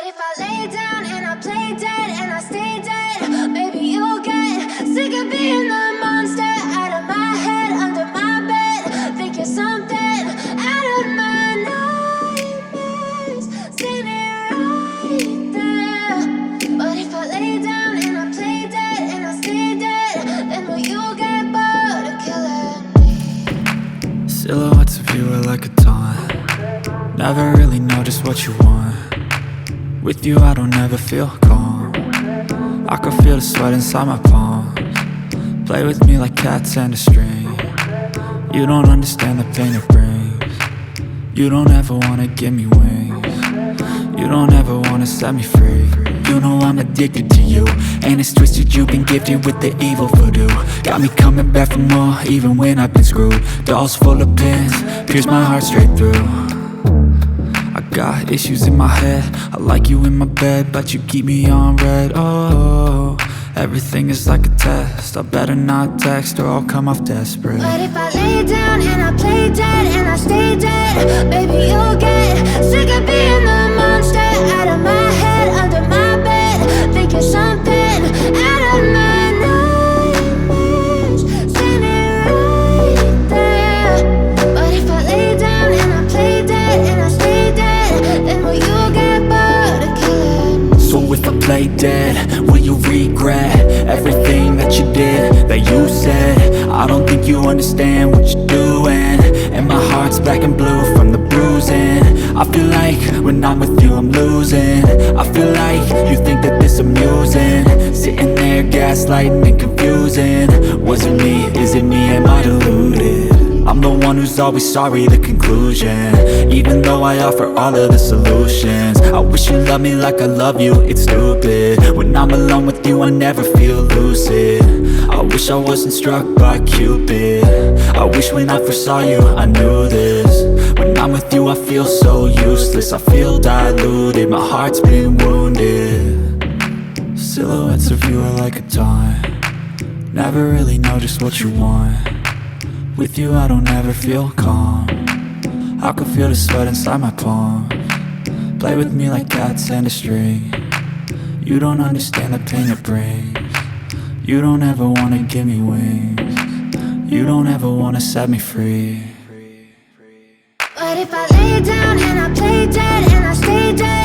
if I lay down and I play dead and I stay dead? Maybe you'll get sick of being the monster out of my head, under my bed. Think you're something out of my nightmares, standing right there. But if I lay down and I play dead and I stay dead, then will you get bored of killing me? Silhouettes of you are like a taunt. Never really know just what you want. With you I don't ever feel calm. I can feel the sweat inside my palms. Play with me like cats and a string. You don't understand the pain it brings. You don't ever wanna give me wings. You don't ever wanna set me free. You know I'm addicted to you, and it's twisted, you've been gifted with the evil voodoo. Got me coming back for more, even when I've been screwed. Dolls full of pins, pierce my heart straight through. I got issues in my head, I like you in my bed, but you keep me on red. Oh, everything is like a test, I better not text or I'll come off desperate. But if I lay down and I play dead and I stay dead, baby you'll get sick of being the monster out of my head, under my bed. Think you're something out of my nightmares, standing right there. But if I lay down and I play dead and I stay dead, then will you get bored of killing me? So if I play dead, will you regret everything that you did, that you said? I don't think you understand what you're doing, and my heart's black and blue from the bruising. I feel like when I'm with you I'm losing. I feel like you think that this amusing, sitting there gaslighting and confusing. Was it me? Is it me? Am I deluded? I'm the one who's always sorry, the conclusion, even though I offer all of the solutions. I wish you loved me like I love you, it's stupid. When I'm alone with you I never feel lucid. I wish I wasn't struck by Cupid. I wish when I first saw you I knew this. When I'm with you I feel so useless, I feel diluted, my heart's been wounded. Silhouettes of you are like a taunt. Never really know just what you want. With you I don't ever feel calm. I can feel the sweat inside my palms. Play with me like cats and a string. You don't understand the pain it brings. You don't ever wanna give me wings. You don't ever wanna set me free. But if I lay down and I play dead and I stay dead,